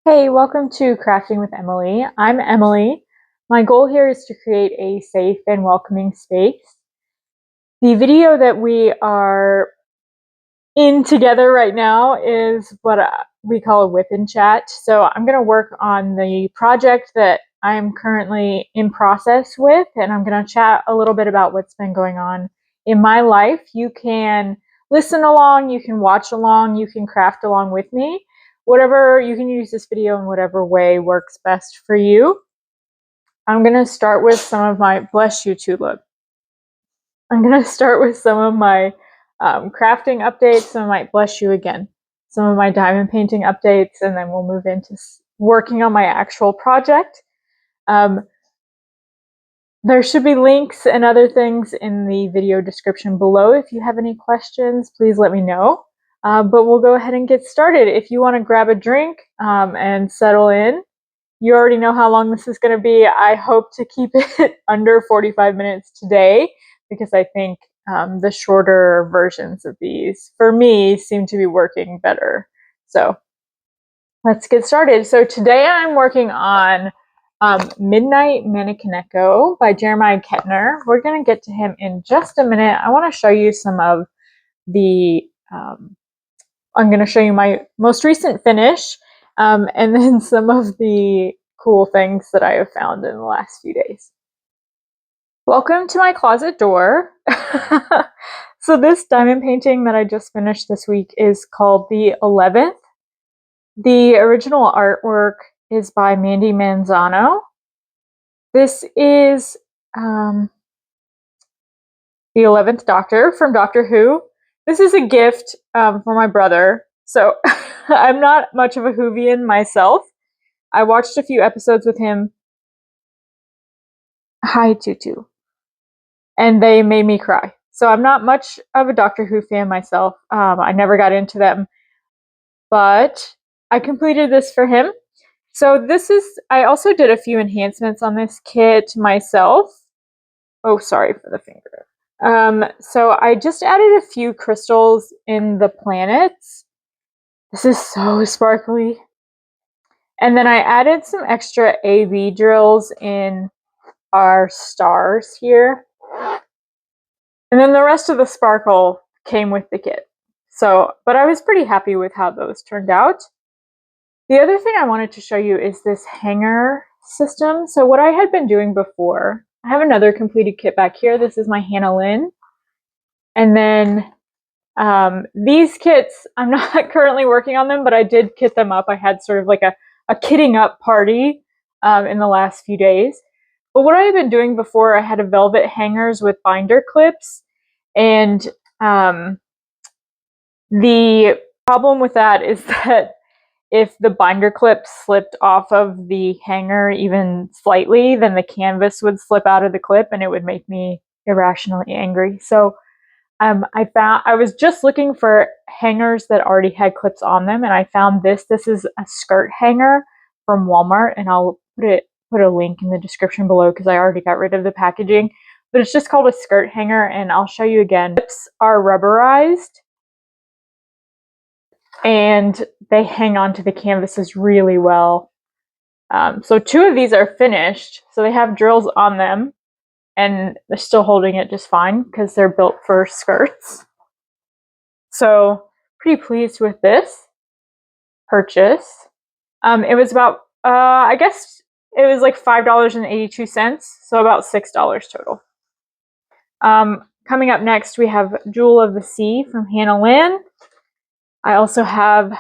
Hey, welcome to Crafting with Emily. I'm Emily. My goal here is to create a safe and welcoming space. The video that we are in together right now is what we call a WIP and chat. So I'm going to work on the project that I'm currently in process with, and I'm going to chat a little bit about what's been going on in my life. You can listen along, you can watch along, you can craft along with me. Whatever, you can use this video in whatever way works best for you. I'm going to start with some of my, bless you Tulip. I'm going to start with some of my crafting updates, some of my, bless you again, some of my diamond painting updates, and then we'll move into working on my actual project. There should be links and other things in the video description below. If you have any questions, please let me know. But we'll go ahead and get started. If you want to grab a drink and settle in, you already know how long this is going to be. I hope to keep it under 45 minutes today because I think the shorter versions of these, for me, seem to be working better. So let's get started. So today I'm working on Midnight Manekineko by Jeremiah Ketner. We're going to get to him in just a minute. I want to show you some of the, I'm going to show you my most recent finish and then some of the cool things that I have found in the last few days. Welcome to my closet door. So this diamond painting that I just finished this week is called The 11th. The original artwork is by Mandy Manzano. This is the 11th Doctor from Doctor Who. This is a gift for my brother. So I'm not much of a Whovian myself. I watched a few episodes with him. Hi, Tutu. And they made me cry. So I'm not much of a Doctor Who fan myself. I never got into them. But I completed this for him. So this is, I also did a few enhancements on this kit myself. Oh, sorry for the finger. So I just added a few crystals in the planets. This is so sparkly. And then I added some extra AV drills in our stars here. And then the rest of the sparkle came with the kit. So, but I was pretty happy with how those turned out. The other thing I wanted to show you is this hanger system. So what I had been doing before, I have another completed kit back here. This is my Hannah Lynn. And then these kits, I'm not currently working on them, but I did kit them up. I had sort of like a kitting up party in the last few days. But what I had been doing before, I had a velvet hangers with binder clips. And the problem with that is that if the binder clip slipped off of the hanger even slightly, then the canvas would slip out of the clip and it would make me irrationally angry. So I was just looking for hangers that already had clips on them, and I found this. This is a skirt hanger from Walmart, and I'll put a link in the description below because I already got rid of the packaging. But it's just called a skirt hanger, and I'll show you again. The clips are rubberized, and they hang onto the canvases really well. So two of these are finished, so they have drills on them, and they're still holding it just fine because they're built for skirts. So pretty pleased with this purchase. It was about, I guess it was like $5.82, so about $6 total. Coming up next, we have Jewel of the Sea from Hannah Lynn. I also have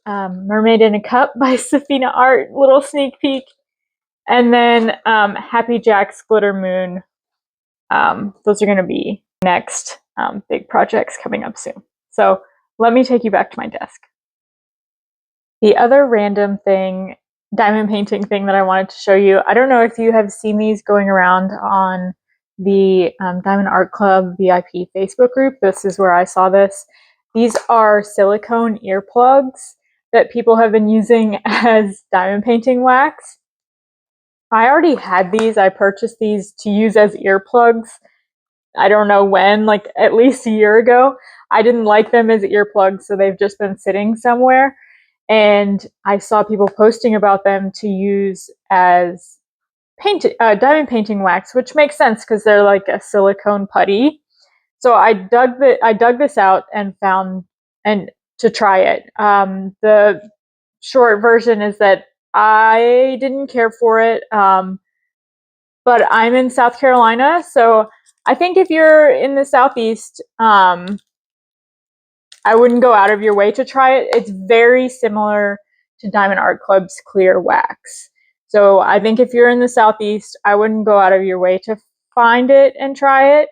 Mermaid in a Cup by Safina Art, little sneak peek. And then Happy Jack's Glitter Moon. Those are going to be next big projects coming up soon. So let me take you back to my desk. The other random thing, diamond painting thing that I wanted to show you, I don't know if you have seen these going around on the Diamond Art Club VIP Facebook group. This is where I saw this. These are silicone earplugs that people have been using as diamond painting wax. I already had these. I purchased these to use as earplugs. I don't know when, like at least a year ago. I didn't like them as earplugs, so they've just been sitting somewhere. and I saw people posting about them to use as diamond painting wax, which makes sense because they're like a silicone putty. So I dug this out and found and to try it. The short version is that I didn't care for it, but I'm in South Carolina, so I think if you're in the Southeast, I wouldn't go out of your way to try it. It's very similar to Diamond Art Club's clear wax. So I think if you're in the Southeast, I wouldn't go out of your way to find it and try it.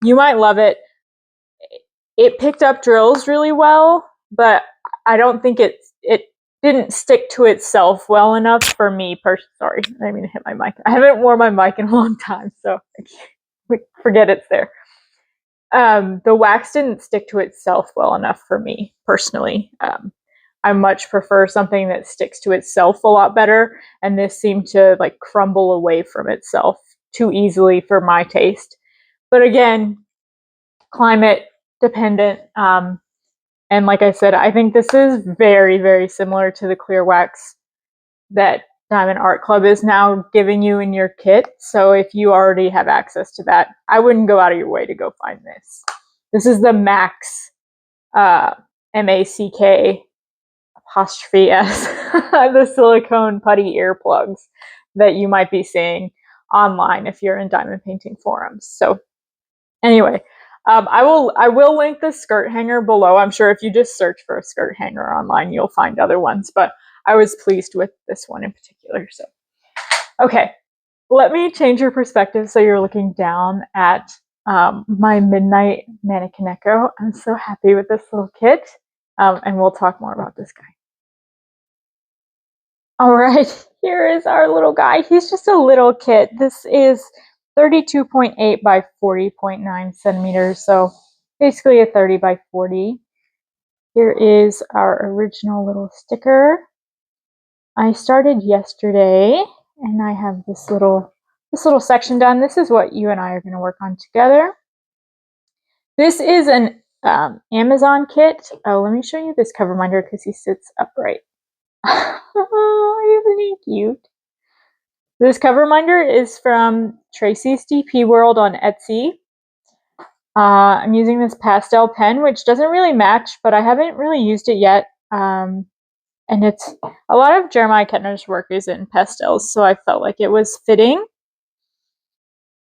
You might love it. It picked up drills really well, but I don't think it didn't stick to itself well enough for me. Sorry, I didn't mean to hit my mic. I haven't worn my mic in a long time, so forget it's there. The wax didn't stick to itself well enough for me personally. I much prefer something that sticks to itself a lot better, and this seemed to like crumble away from itself too easily for my taste. But again, climate dependent. And like I said, I think this is very, very similar to the clear wax that Diamond Art Club is now giving you in your kit. So if you already have access to that, I wouldn't go out of your way to go find this. This is the Max, MACK apostrophe S, the silicone putty earplugs that you might be seeing online if you're in diamond painting forums. So anyway, I will link the skirt hanger below. I'm sure if you just search for a skirt hanger online, you'll find other ones, but I was pleased with this one in particular. So, okay, let me change your perspective so you're looking down at my Midnight Manekineko. I'm so happy with this little kit, and we'll talk more about this guy. All right, here is our little guy. He's just a little kit. This is 32.8 by 40.9 centimeters, so basically a 30 by 40. Here is our original little sticker. I started yesterday, and I have this little section done. This is what you and I are going to work on together. This is an Amazon kit. Oh, let me show you this cover minder because he sits upright. Oh, isn't he cute? This cover minder is from Tracy's DP World on Etsy. I'm using this pastel pen, which doesn't really match, but I haven't really used it yet. And it's a lot of Jeremiah Ketner's work is in pastels, so I felt like it was fitting.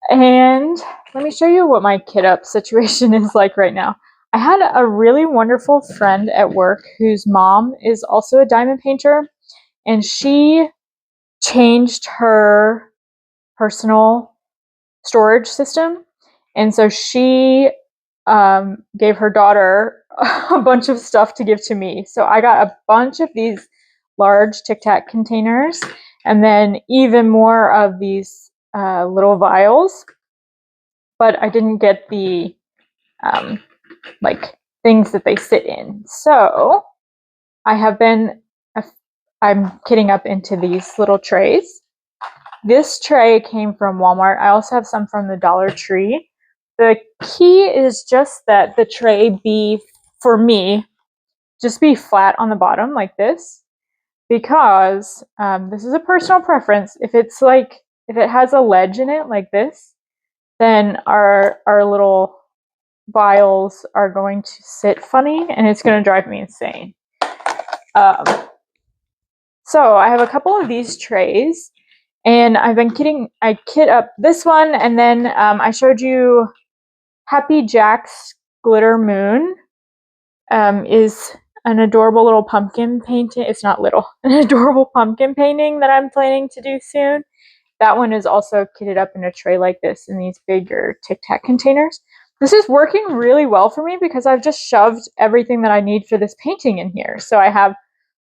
And let me show you what my kit up situation is like right now. I had a really wonderful friend at work whose mom is also a diamond painter, and she changed her personal storage system. And so she gave her daughter a bunch of stuff to give to me. So I got a bunch of these large Tic Tac containers, and then even more of these little vials. But I didn't get the like things that they sit in. So I'm kitting up into these little trays. This tray came from Walmart. I also have some from the Dollar Tree. The key is just that the tray be, for me, just be flat on the bottom like this, because this is a personal preference. If it has a ledge in it like this, then our little vials are going to sit funny and it's going to drive me insane. So I have a couple of these trays, and I've been I kit up this one, and then I showed you Happy Jack's Glitter Moon is an adorable little pumpkin painting. It's not little, an adorable pumpkin painting that I'm planning to do soon. That one is also kitted up in a tray like this in these bigger Tic Tac containers. This is working really well for me because I've just shoved everything that I need for this painting in here. So I have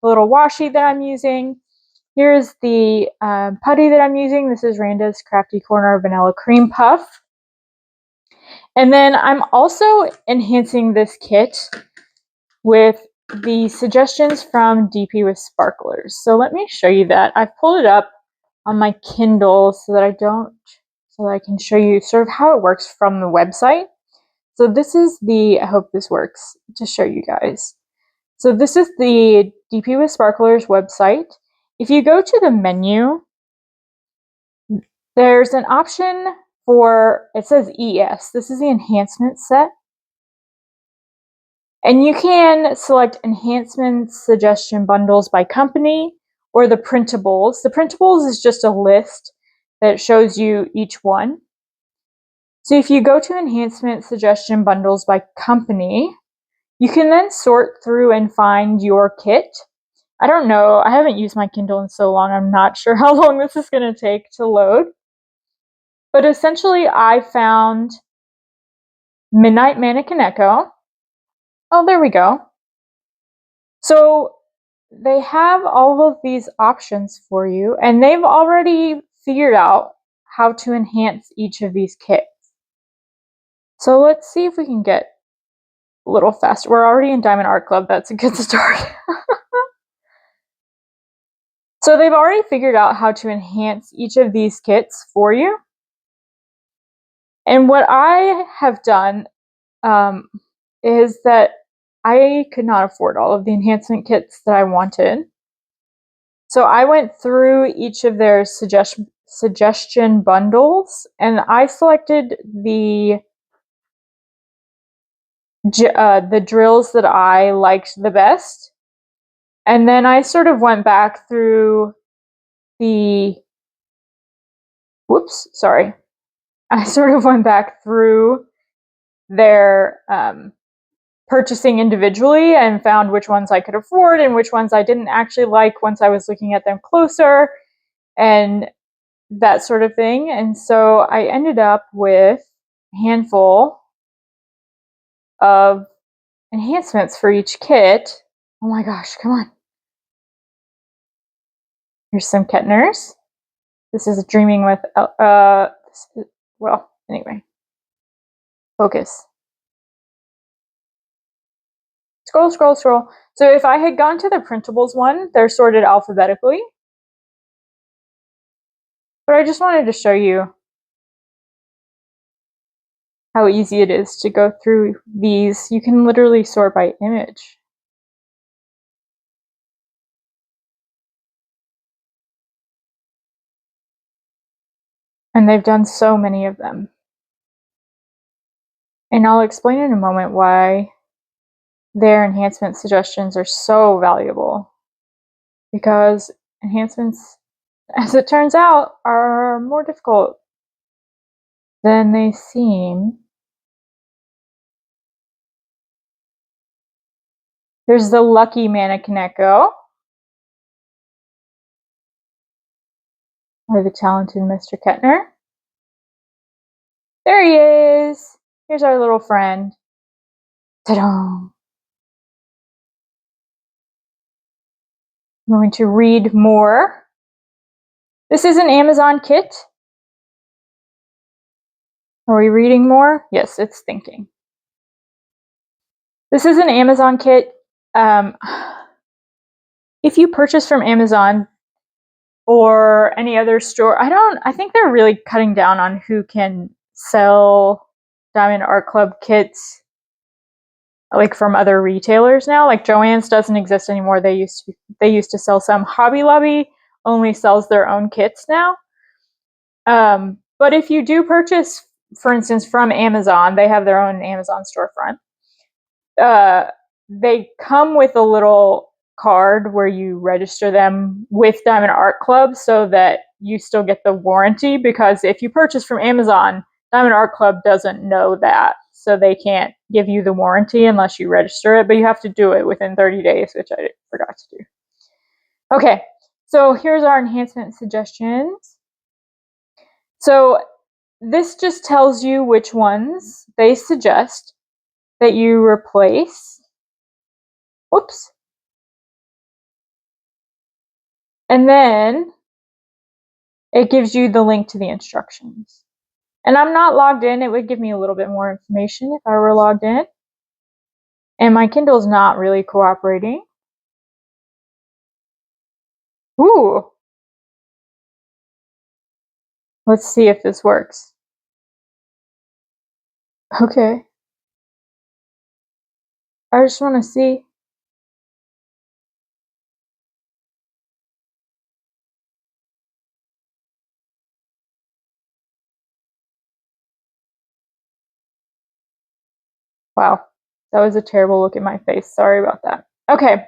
a little washi that I'm using. Here's the putty that I'm using. This is Randa's Crafty Corner Vanilla Cream Puff. And then I'm also enhancing this kit with the suggestions from DPwithSparklers. So let me show you that. I've pulled it up on my Kindle so that I can show you sort of how it works from the website. So this is I hope this works to show you guys. So this is the DPwithSparklers website. If you go to the menu, there's an option for, it says ES. This is the enhancement set. And you can select enhancements, suggestion bundles by company, or the printables. The printables is just a list that shows you each one. So if you go to enhancement suggestion bundles by company, you can then sort through and find your kit. I don't know, I haven't used my Kindle in so long, I'm not sure how long this is going to take to load. But essentially I found Midnight Manekineko. Oh, there we go. So they have all of these options for you, and they've already figured out how to enhance each of these kits. So let's see if we can get a little faster. We're already in Diamond Art Club, that's a good start. So they've already figured out how to enhance each of these kits for you. And what I have done is that I could not afford all of the enhancement kits that I wanted. So I went through each of their suggestion bundles, and I selected the drills that I liked the best. And then I sort of went back through the, I sort of went back through their purchasing individually and found which ones I could afford and which ones I didn't actually like once I was looking at them closer and that sort of thing. And so I ended up with a handful of enhancements for each kit. Oh my gosh, come on. Here's some Ketners. This is Dreaming with, well, anyway. Focus. Scroll, scroll, scroll. So if I had gone to the printables one, they're sorted alphabetically. But I just wanted to show you how easy it is to go through these. You can literally sort by image. And they've done so many of them. And I'll explain in a moment why their enhancement suggestions are so valuable. Because enhancements, as it turns out, are more difficult than they seem. There's the Lucky Manekineko, or the talented Mr. Ketner. There he is! Here's our little friend. Ta-da! I'm going to read more. This is an Amazon kit. Are we reading more? Yes, it's thinking. This is an Amazon kit. If you purchase from Amazon or any other store, I think they're really cutting down on who can sell Diamond Art Club kits like from other retailers now. Like Joann's doesn't exist anymore. They used to sell some. Hobby Lobby only sells their own kits now. But if you do purchase, for instance, from Amazon, they have their own Amazon storefront. They come with a little card where you register them with Diamond Art Club so that you still get the warranty, because if you purchase from Amazon, Diamond Art Club doesn't know that, so they can't give you the warranty unless you register it, but you have to do it within 30 days, which I forgot to do. Okay, so here's our enhancement suggestions. So this just tells you which ones they suggest that you replace. Whoops. And then it gives you the link to the instructions. And I'm not logged in. It would give me a little bit more information if I were logged in. And my Kindle's not really cooperating. Ooh. Let's see if this works. Okay. I just want to see. Wow, that was a terrible look in my face. Sorry about that. Okay,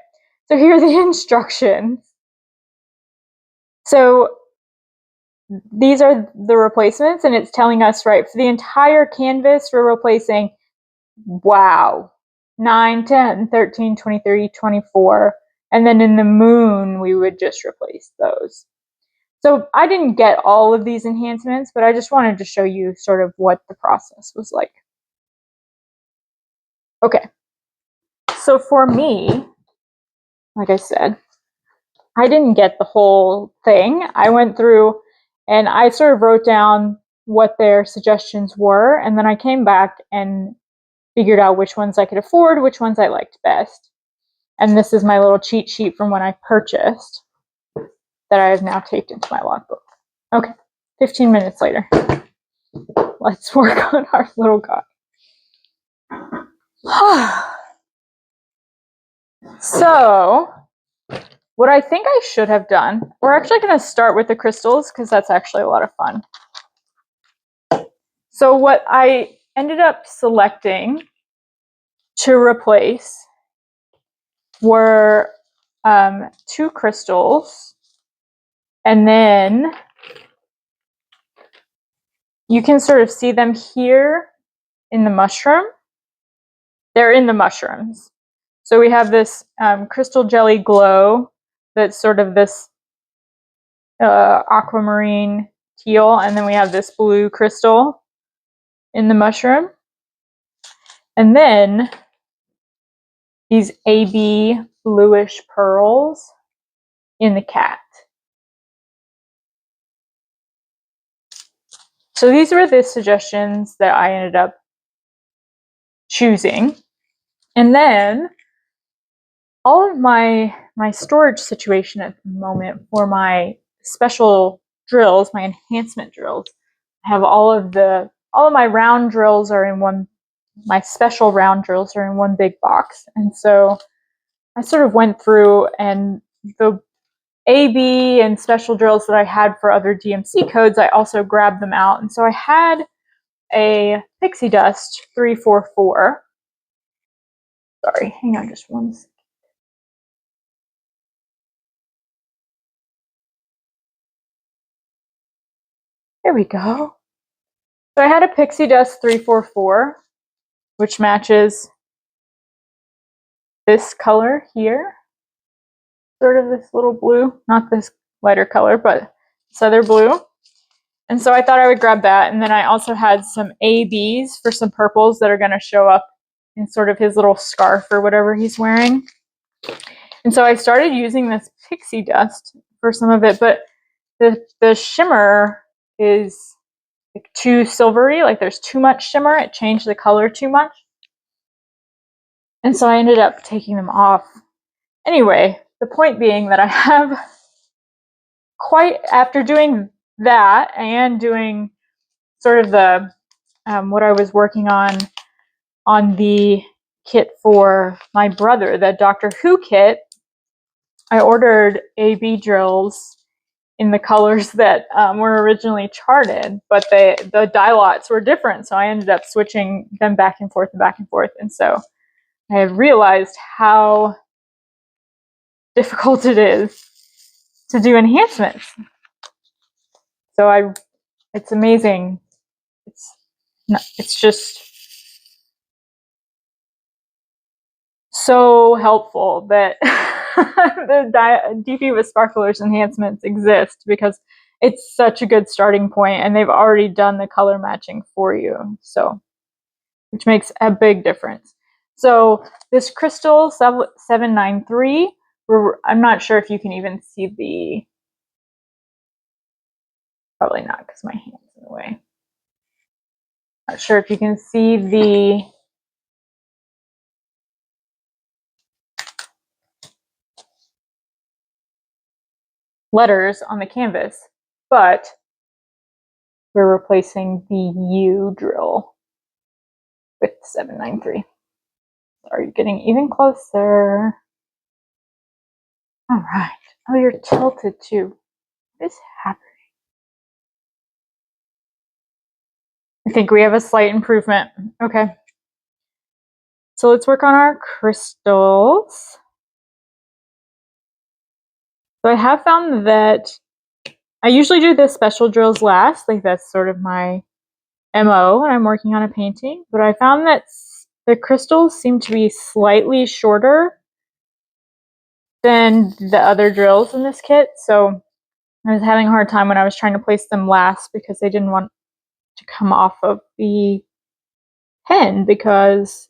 so here are the instructions. So these are the replacements, and it's telling us, right, for the entire canvas, we're replacing, wow, 9, 10, 13, 23, 24, and then in the moon, we would just replace those. So I didn't get all of these enhancements, but I just wanted to show you sort of what the process was like. Okay, so for me, like I said, I didn't get the whole thing. I went through and I sort of wrote down what their suggestions were, and then I came back and figured out which ones I could afford, which ones I liked best. And this is my little cheat sheet from when I purchased that I have now taped into my logbook. Okay, 15 minutes later. Let's work on our little guy. So, what I think I should have done, we're actually going to start with the crystals because that's actually a lot of fun. So what I ended up selecting to replace were 2 crystals, and then you can sort of see them here in the mushroom. They're in the mushrooms. So we have this crystal jelly glow that's sort of this aquamarine teal, and then we have this blue crystal in the mushroom. And then these AB bluish pearls in the cat. So these were the suggestions that I ended up choosing. And then all of my storage situation at the moment for my special drills, my enhancement drills, I have all of my round drills are in one, my special round drills are in one big box. And so I sort of went through, and the AB and special drills that I had for other DMC codes, I also grabbed them out. And so I had a pixie dust 344. Sorry, hang on just one second. There we go. So I had a pixie dust 344, which matches this color here. Sort of this little blue, not this lighter color, but this other blue. And so I thought I would grab that. And then I also had some ABs for some purples that are going to show up in sort of his little scarf or whatever he's wearing. And so I started using this pixie dust for some of it, but the shimmer is like too silvery, like there's too much shimmer. It changed the color too much. And so I ended up taking them off. Anyway, the point being that I have quite, after doing that and doing sort of the what I was working on the kit for my brother, the Doctor Who kit, I ordered AB drills in the colors that were originally charted, but the dye lots were different, so I ended up switching them back and forth and back and forth. And so I have realized how difficult it is to do enhancements. So it's amazing. It's just so helpful that the DPwithSparklers enhancements exist, because it's such a good starting point, and they've already done the color matching for you, so which makes a big difference. So this crystal 793, I'm not sure if you can even see the, probably not because my hand's in the way. Not sure if you can see the letters on the canvas, but we're replacing the U drill with 793. Are you getting even closer? All right. Oh, you're tilted too. What is happening? I think we have a slight improvement. Okay. So let's work on our crystals. So I have found that I usually do the special drills last, like that's sort of my MO when I'm working on a painting, but I found that the crystals seem to be slightly shorter than the other drills in this kit, so I was having a hard time when I was trying to place them last because they didn't want to come off of the pen because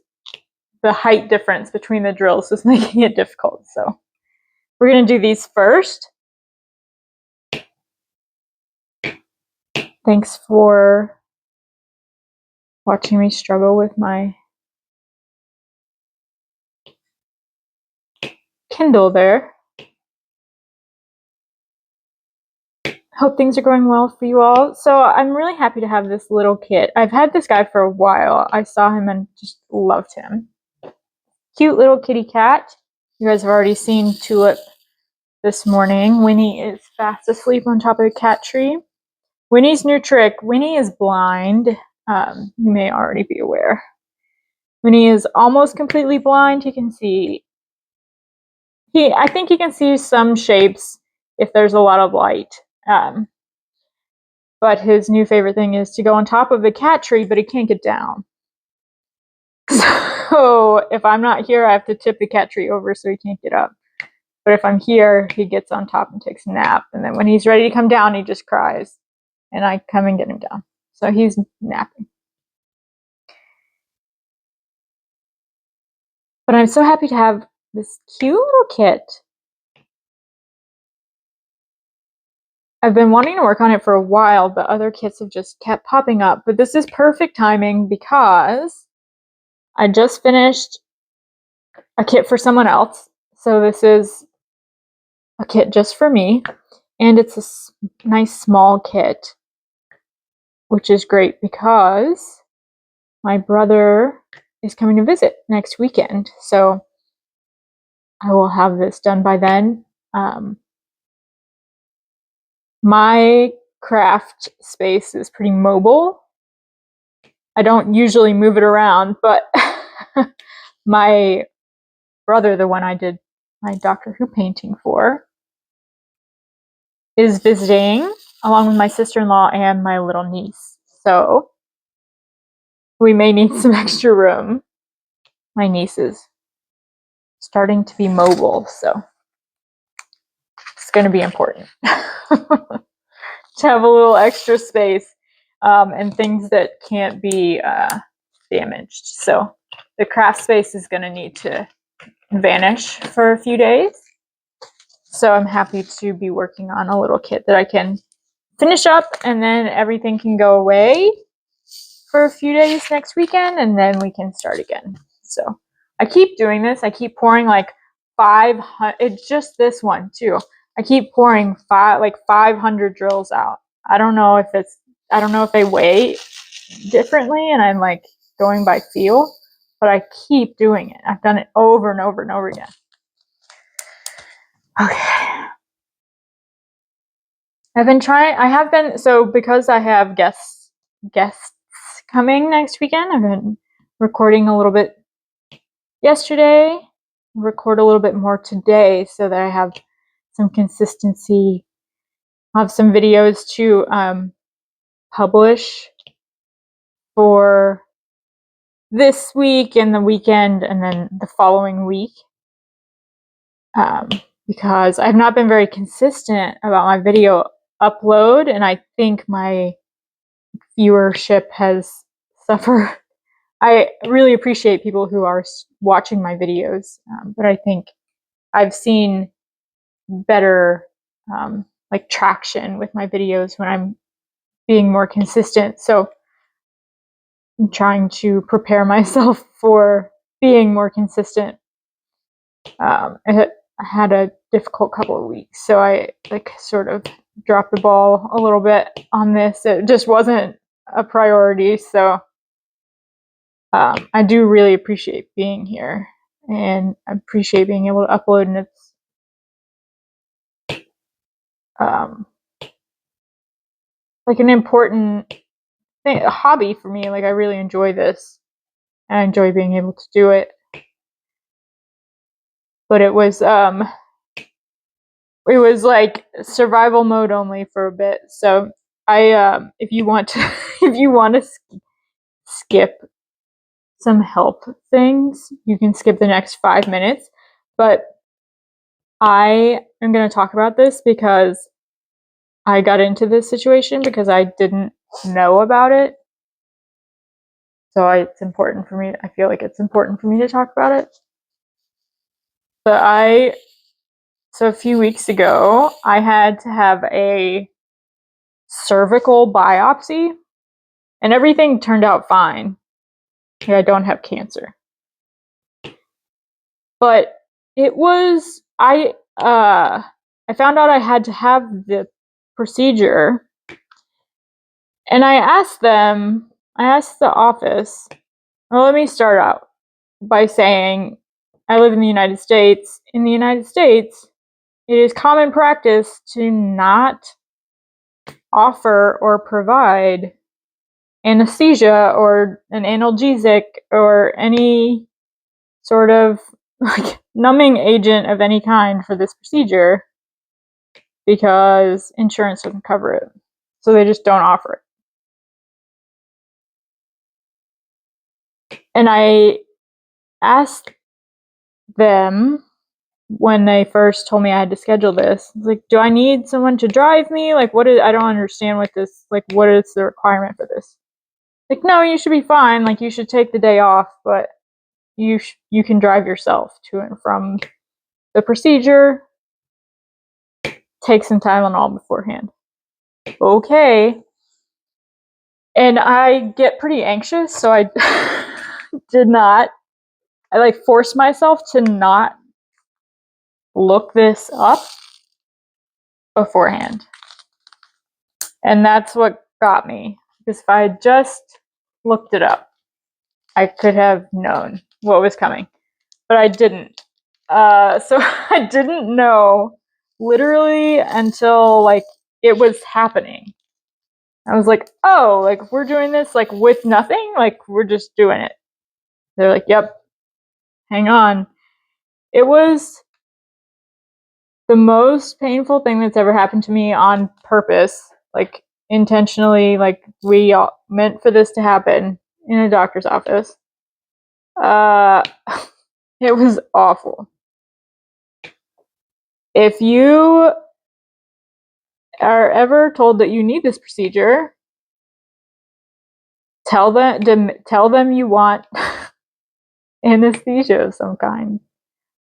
the height difference between the drills was making it difficult. So we're going to do these first. Thanks for watching me struggle with my Kindle there. Hope things are going well for you all. So I'm really happy to have this little kit. I've had this guy for a while. I saw him and just loved him. Cute little kitty cat. You guys have already seen Tulip this morning. Winnie is fast asleep on top of a cat tree. Winnie's new trick. Winnie is blind. You may already be aware. Winnie is almost completely blind. He can see. I think he can see some shapes if there's a lot of light. But his new favorite thing is to go on top of the cat tree, but he can't get down. So if I'm not here, I have to tip the cat tree over so he can't get up. But if I'm here, he gets on top and takes a nap. And then when he's ready to come down, he just cries. And I come and get him down. So he's napping. But I'm so happy to have this cute little kit. I've been wanting to work on it for a while, but other kits have just kept popping up. But this is perfect timing because I just finished a kit for someone else. So this is a kit just for me. And it's a nice small kit, which is great because my brother is coming to visit next weekend. So I will have this done by then. My craft space is pretty mobile. I don't usually move it around, but my brother, the one I did my Doctor Who painting for, is visiting along with my sister-in-law and my little niece. So we may need some extra room. My niece is starting to be mobile, so it's going to be important to have a little extra space and things that can't be damaged. So the craft space is going to need to vanish for a few days. So I'm happy to be working on a little kit that I can finish up, and then everything can go away for a few days next weekend, and then we can start again. So I keep doing this. I keep pouring like 500. It's just this one too. I keep pouring 500 drills out. I don't know if they weigh differently, and I'm like going by feel, but I keep doing it. I've done it over and over and over again. Okay. So because I have guests coming next weekend, I've been recording a little bit yesterday, record a little bit more today so that I have some consistency. I'll have some videos to publish for this week and the weekend and then the following week. Because I've not been very consistent about my video upload, and I think my viewership has suffered. I really appreciate people who are watching my videos, but I think I've seen better like traction with my videos when I'm being more consistent. So I'm trying to prepare myself for being more consistent. I had a difficult couple of weeks, so I sort of dropped the ball a little bit on this. It just wasn't a priority, so I do really appreciate being here, and I appreciate being able to upload, and it's like an important thing, a hobby for me. Like I really enjoy this, and I enjoy being able to do it. but it was like survival mode only for a bit. So if you want to if you want to skip some help things, you can skip the next 5 minutes. But I am going to talk about this because I got into this situation because I didn't know about it. So it's important for me. I feel like it's important for me to talk about it. But so a few weeks ago, I had to have a cervical biopsy, and everything turned out fine. I don't have cancer. But it was I found out I had to have the procedure, and I asked the office. Well, let me start out by saying I live in the United States. In the United States, it is common practice to not offer or provide anesthesia or an analgesic or any sort of like numbing agent of any kind for this procedure because insurance doesn't cover it. So they just don't offer it. And I asked them when they first told me I had to schedule this, I was like, do I need someone to drive me? Like, I don't understand what is the requirement for this? Like, no, you should be fine. Like, you should take the day off, but you can drive yourself to and from the procedure. Take some Tylenol beforehand. Okay. And I get pretty anxious, so I I forced myself to not look this up beforehand. And that's what got me. Because if I had just looked it up, I could have known what was coming. But I didn't. So I didn't know literally until it was happening. I was like, oh, we're doing this with nothing? We're just doing it. They're like, yep, hang on. It was the most painful thing that's ever happened to me on purpose, intentionally, we all meant for this to happen in a doctor's office. It was awful. If you are ever told that you need this procedure, tell them you want anesthesia of some kind.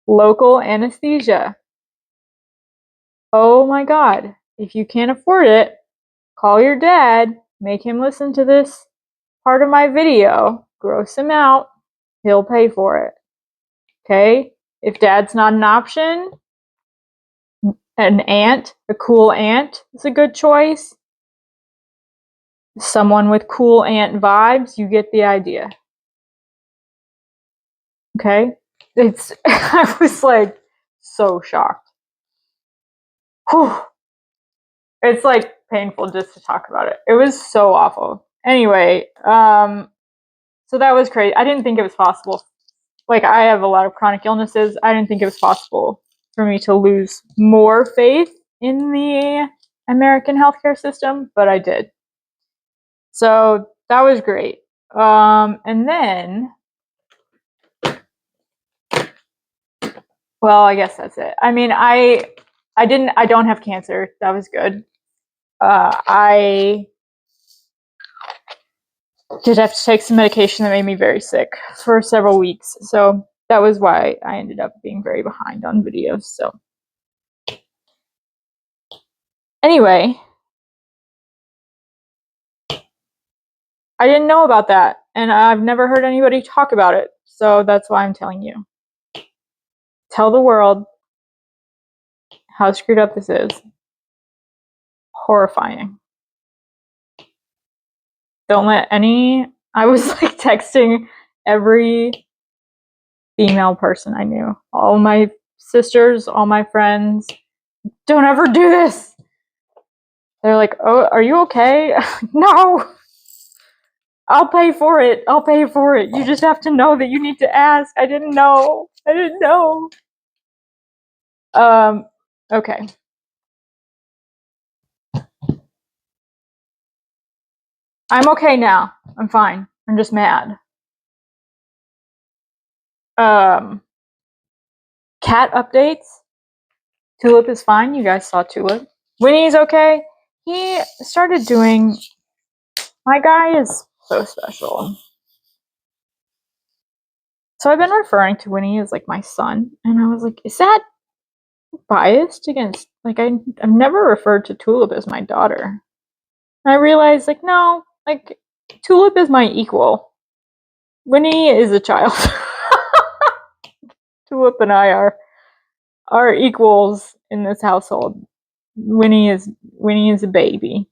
Local anesthesia. Oh my God. If you can't afford it, call your dad, make him listen to this part of my video, gross him out, he'll pay for it. Okay? If dad's not an option, an aunt, a cool aunt is a good choice. Someone with cool aunt vibes, you get the idea. Okay? I was so shocked. Whew. It's painful just to talk about it. It was so awful. Anyway, so that was crazy. I didn't think it was possible. I have a lot of chronic illnesses. I didn't think it was possible for me to lose more faith in the American healthcare system, but I did. So that was great. And then, well, I guess that's it. I mean, I don't have cancer. That was good. I did have to take some medication that made me very sick for several weeks. So that was why I ended up being very behind on videos. So anyway, I didn't know about that, and I've never heard anybody talk about it. So that's why I'm telling you. Tell the world how screwed up this is. Horrifying. Don't let I was texting every female person I knew. All my sisters, all my friends. Don't ever do this. They're like, oh, are you okay? No. I'll pay for it. I'll pay for it. You just have to know that you need to ask. I didn't know. Okay. I'm okay now. I'm fine. I'm just mad. Cat updates. Tulip is fine. You guys saw Tulip. Winnie's okay. He started doing. My guy is so special. So I've been referring to Winnie as like my son, and I was like, is that biased against? Like I've never referred to Tulip as my daughter. And I realized like no, like Tulip is my equal. Winnie is a child. Tulip and I are equals in this household. Winnie is a baby.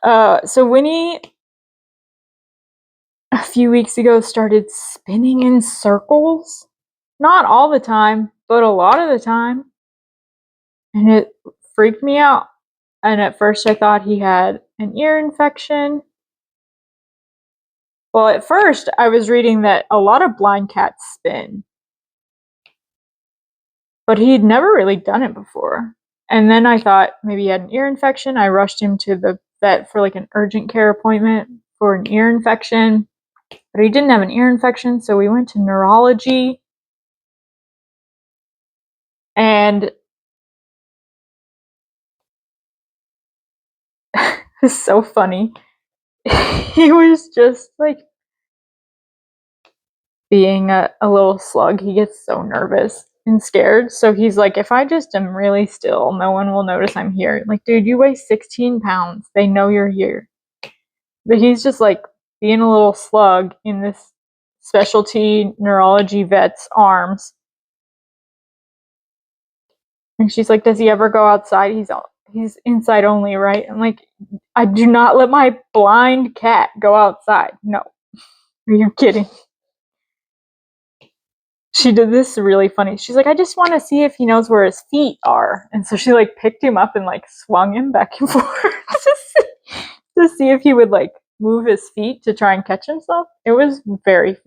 So Winnie a few weeks ago started spinning in circles. Not all the time, but a lot of the time. And it freaked me out. And at first I thought he had an ear infection. Well, at first I was reading that a lot of blind cats spin. But he'd never really done it before. And then I thought maybe he had an ear infection. I rushed him to the vet for like an urgent care appointment for an ear infection. But he didn't have an ear infection, so we went to neurology. And it's so funny. He was just like being a little slug. He gets so nervous and scared. So he's like, if I just am really still, no one will notice I'm here. Like, dude, you weigh 16 pounds. They know you're here. But he's just like being a little slug in this specialty neurology vet's arms. And she's like, does he ever go outside? He's inside only, right? I'm like, I do not let my blind cat go outside. No. Are you kidding? She did this really funny. She's like, I just want to see if he knows where his feet are. And so she like picked him up and like swung him back and forth to see if he would like move his feet to try and catch himself. It was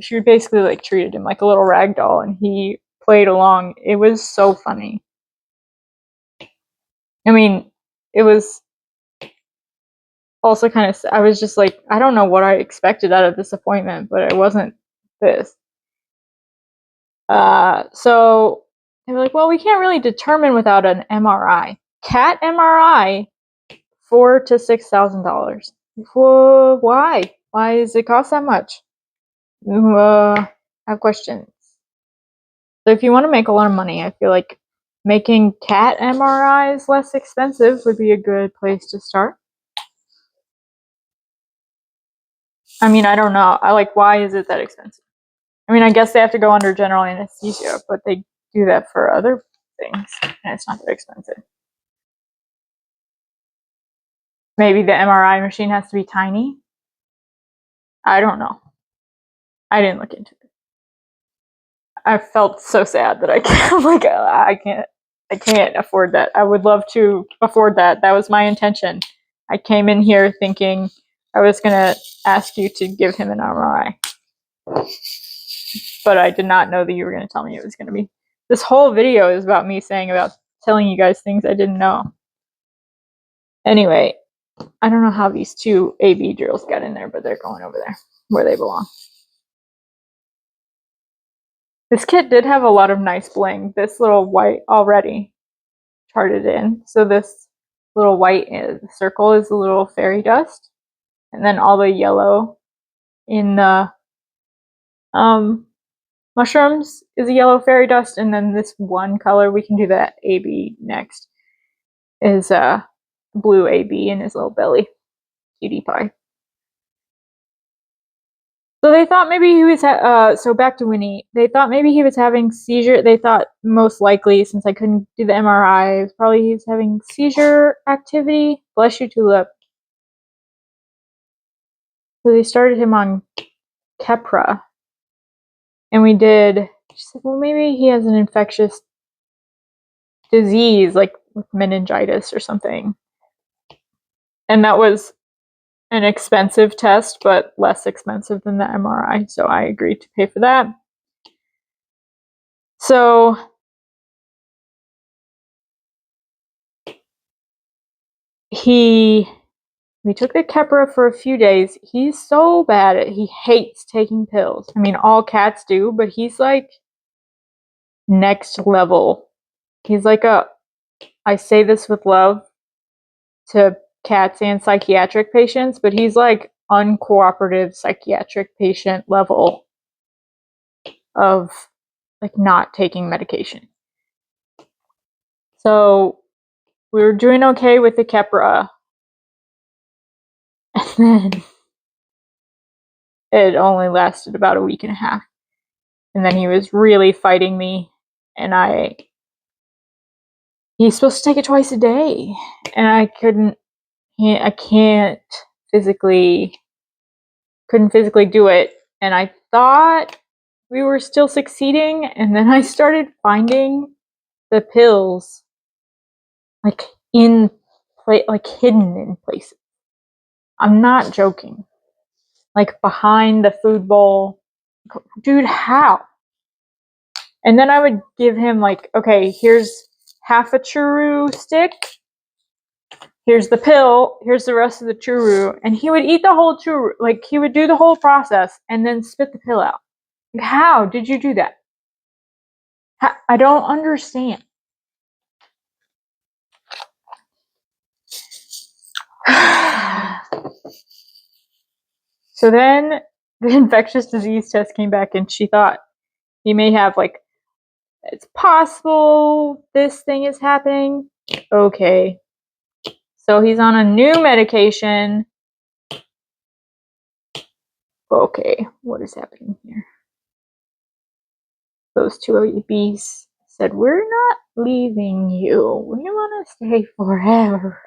she basically like treated him like a little rag doll and he played along. It was so funny. I mean, it was also kind of, I was just like, I don't know what I expected out of this appointment, but it wasn't this. So they were like, well, we can't really determine without an MRI. Cat MRI, $4,000 to $6,000. Well, why? Why does it cost that much? I have questions. So if you want to make a lot of money, I feel like making cat MRIs less expensive would be a good place to start. I mean, I don't know. Why is it that expensive? I mean, I guess they have to go under general anesthesia, but they do that for other things, and it's not that expensive. Maybe the MRI machine has to be tiny. I don't know. I didn't look into it. I felt so sad that I can't afford that. I would love to afford that. That was my intention. I came in here thinking I was going to ask you to give him an MRI. But I did not know that you were going to tell me it was going to be. This whole video is about me telling you guys things I didn't know. Anyway, I don't know how these two AB drills got in there, but they're going over there where they belong. This kit did have a lot of nice bling. This little white already charted in. So this little white circle is a little fairy dust. And then all the yellow in the mushrooms is a yellow fairy dust. And then this one color, we can do that AB next, is blue AB in his little belly. Cutie pie. So they thought maybe he was, so back to Winnie, they thought maybe he was having seizure. They thought most likely, since I couldn't do the MRI, probably he was having seizure activity. Bless you, Tulip. So they started him on Keppra. And we did, she said, well, maybe he has an infectious disease, like with meningitis or something. And that was an expensive test, but less expensive than the MRI. So I agreed to pay for that. So we took the Keppra for a few days. He's so bad at he hates taking pills. I mean, all cats do, but he's like next level. He's like I say this with love to cats and psychiatric patients, but he's like uncooperative psychiatric patient level of like not taking medication. So we were doing okay with the Keppra, and then it only lasted about a week and a half. And then he was really fighting me, and he's supposed to take it twice a day, and I couldn't physically do it. And I thought we were still succeeding, and then I started finding the pills like hidden in places. I'm not joking. Like behind the food bowl. Dude, how? And then I would give him like, okay, here's half a churu stick. Here's the pill. Here's the rest of the churu. And he would eat the whole churu. Like he would do the whole process and then spit the pill out. Like, how did you do that? I don't understand. So then the infectious disease test came back and she thought he may have like, it's possible this thing is happening. Okay. So he's on a new medication. Okay, what is happening here? Those two OEBs said, we're not leaving you. We want to stay forever.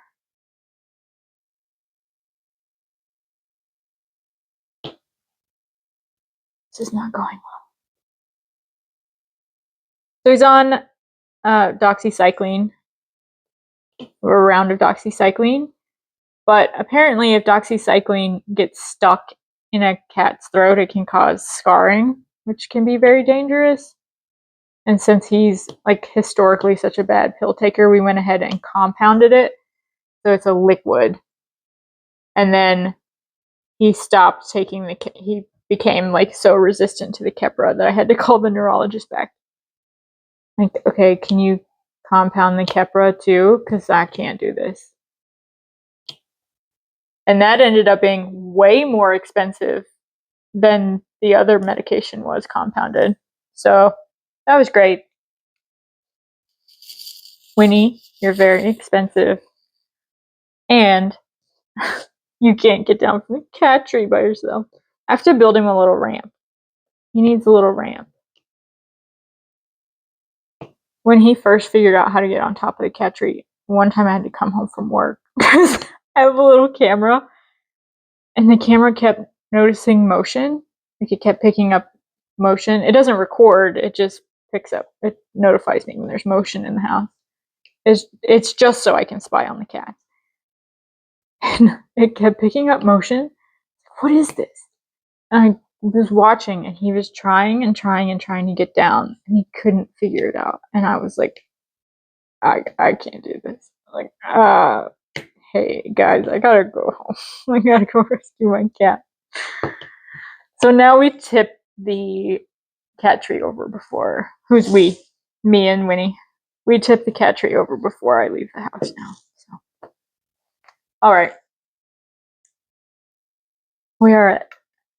This is not going well. So he's on doxycycline, or a round of doxycycline. But apparently if doxycycline gets stuck in a cat's throat, it can cause scarring, which can be very dangerous. And since he's like historically such a bad pill taker, we went ahead and compounded it. So it's a liquid. And then he stopped taking he became like so resistant to the Keppra that I had to call the neurologist back. Like, okay, can you compound the Keppra too? Because I can't do this. And that ended up being way more expensive than the other medication was compounded. So that was great. Winnie, you're very expensive. And you can't get down from the cat tree by yourself. I have to build him a little ramp. He needs a little ramp. When he first figured out how to get on top of the cat tree, one time I had to come home from work because I have a little camera, and the camera kept noticing motion. Like it kept picking up motion. It doesn't record, it just picks up. It notifies me when there's motion in the house. It's just so I can spy on the cat. And it kept picking up motion. What is this? And I was watching, and he was trying to get down, and he couldn't figure it out. And I was like, I can't do this. Like, hey guys, I gotta go home. I gotta go rescue my cat. So now we tip the cat tree over before. Who's we? Me and Winnie. We tip the cat tree over before I leave the house now. So, all right. We are at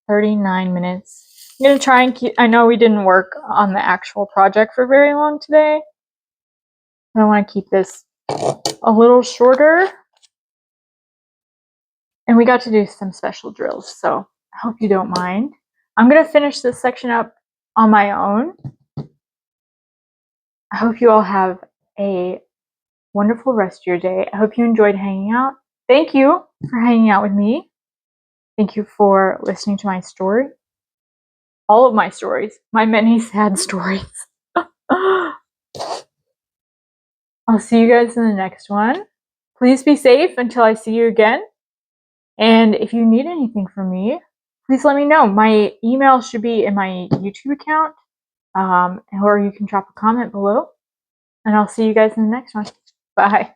39 minutes. I'm gonna try and keep. I know we didn't work on the actual project for very long today. I want to keep this a little shorter. And we got to do some special drills, so I hope you don't mind. I'm going to finish this section up on my own. I hope you all have a wonderful rest of your day. I hope you enjoyed hanging out. Thank you for hanging out with me. Thank you for listening to my story. All of my stories. My many sad stories. I'll see you guys in the next one. Please be safe until I see you again. And if you need anything from me, please let me know. My email should be in my YouTube account, or you can drop a comment below. And I'll see you guys in the next one. Bye.